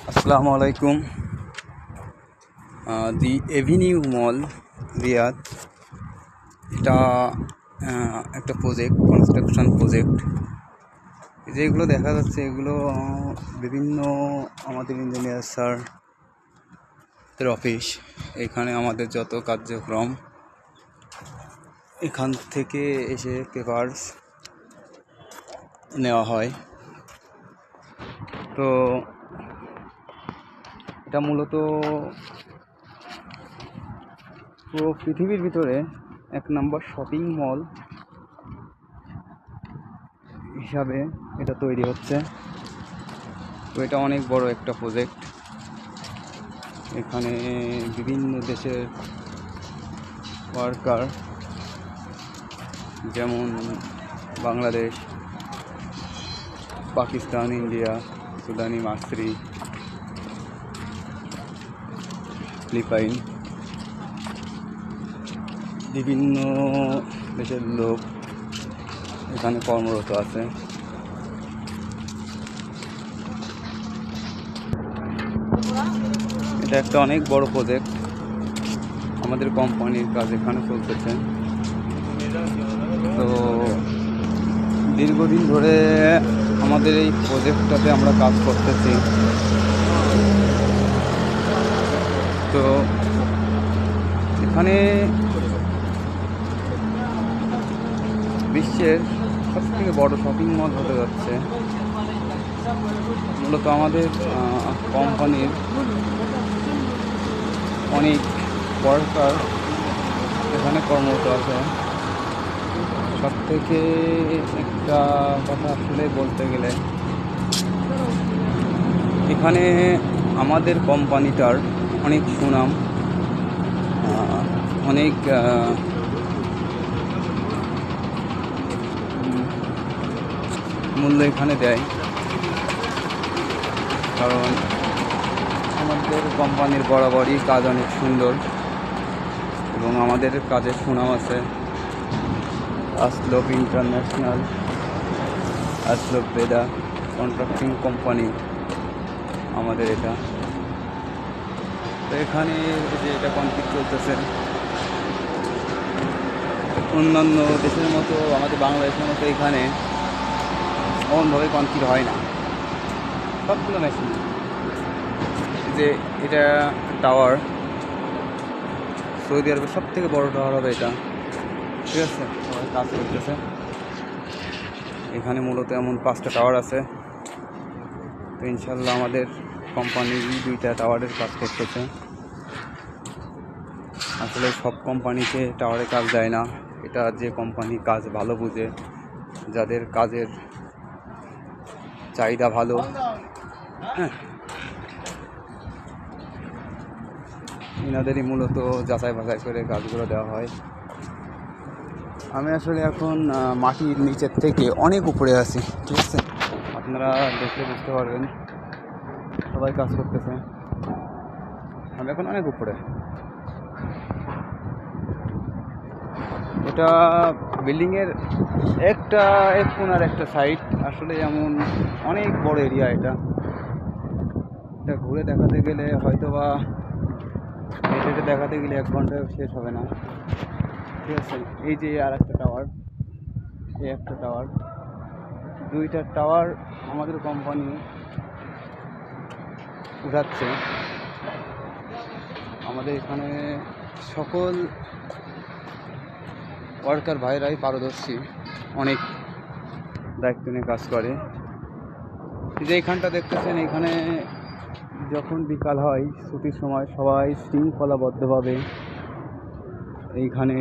আসসালামু আলাইকুম। দি এভিনিউ মল রিয়াদ, এটা একটা প্রজেক্ট, কনস্ট্রাকশন প্রজেক্ট। যেগুলো দেখা যাচ্ছে এগুলো বিভিন্ন আমাদের ইঞ্জিনিয়ার স্যারদের অফিস। এখানে আমাদের যত কার্যক্রম এখান থেকে এসে পেপারস নেওয়া হয়। তো এটা মূলত পুরো পৃথিবীর ভিতরে 1 নম্বর শপিং মল হিসাবে এটা তৈরি হচ্ছে। তো এটা অনেক বড় একটা প্রজেক্ট। এখানে বিভিন্ন দেশের ওয়ার্কার, যেমন বাংলাদেশ, পাকিস্তান, ইন্ডিয়া, সুদানি, মাসরি, ফিলিপাইন, বিভিন্ন দেশের লোক এখানে কর্মরত আছে। এটা একটা অনেক বড় প্রজেক্ট। আমাদের কোম্পানির কাজ এখানে চলতেছে। তো দীর্ঘদিন ধরে আমাদের এই প্রজেক্টটাতে আমরা কাজ করতেছি। তো এখানে বিশ্বের সবথেকে বড় শপিং মল হতে যাচ্ছে। মূলত আমাদের কোম্পানির অনেক ওয়ার্কার এখানে কর্মরত আছে। সব থেকে একটা কথা আসলে বলতে গেলে, এখানে আমাদের কোম্পানিটার অনেক সুনাম, অনেক মূল্য এখানে দেয়। কারণ আমাদের কোম্পানির বরাবরই কাজ অনেক সুন্দর এবং আমাদের কাজের সুনাম আছে। আসলভ ইন্টারন্যাশনাল, আসলভ বেদা কন্ট্রাক্টিং কোম্পানি আমাদের এটা। তো এখানে যে এটা কনফ্লিক্ট চলতেছে, অন্যান্য দেশের মতো, আমাদের বাংলাদেশের মতো এখানে এমনভাবে কনফ্লিক্ট হয় না। সবগুলো মেশিন, যে এটা টাওয়ার, সৌদি আরবের সব থেকে বড় টাওয়ার হবে এটা, ঠিক আছে। সবাই কাজ করতেছে এখানে। মূলত এমন 5টা টাওয়ার আছে। তো ইনশাল্লাহ আমাদের কোম্পানি 2টা টাওয়ারের কাজ করতেছে। আসলে সব কোম্পানিতে টাওয়ারে কাজ দেয় না। এটা যে কোম্পানি কাজ ভালো বুঝে, যাদের কাজের চাহিদা ভালো, হ্যাঁ, এনাদেরই মূলত যাচাই বাছাই করে কাজগুলো দেওয়া হয়। আমি আসলে এখন মাটির নিচের থেকে অনেক উপরে আছি, ঠিক আছে। আপনারা দেখলে বুঝতে পারবেন, সবাই কাজ করতেছে। আমি এখন অনেক উপরে। এটা বিল্ডিংয়ের এক কোণার একটা সাইড। আসলে এমন অনেক বড় এরিয়া এটা ঘুরে দেখাতে গেলে হয়তো বা হেঁটে দেখাতে গেলে 1 ঘন্টায় শেষ হবে না, ঠিক আছে। এই যে আর একটা টাওয়ার, এই একটা টাওয়ার, 2টা টাওয়ার আমাদের কোম্পানি উঠাচ্ছে। আমাদের এখানে সকল ওয়ার্কার ভাইরাই পারদর্শী, অনেক দায়িত্ব নিয়ে কাজ করে। যে এইখানটা দেখতেছেন, এখানে যখন বিকাল হয়, ছুটির সময়, সবাই শৃঙ্খলাবদ্ধভাবে এইখানে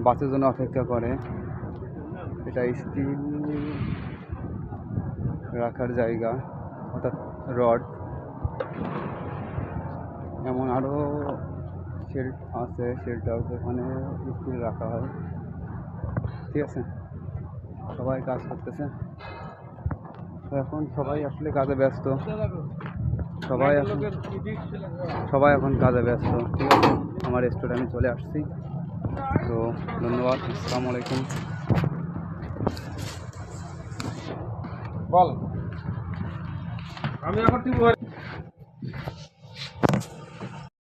বাসের জন্য অপেক্ষা করে। এটা স্টিল রাখার জায়গা, অর্থাৎ রড। এমন আরও শেল্টার, যেখানে স্টিল রাখা হয়, ঠিক আছে। সবাই কাজ করতেছে। তো এখন সবাই আসলে কাজে ব্যস্ত, সবাই এখন কাজে ব্যস্ত, ঠিক আছে। আমার রেস্টুরেন্টে আমি চলে আসছি। তো ধন্যবাদ। আসসালামু আলাইকুম। বল। আমি এখন ঠিক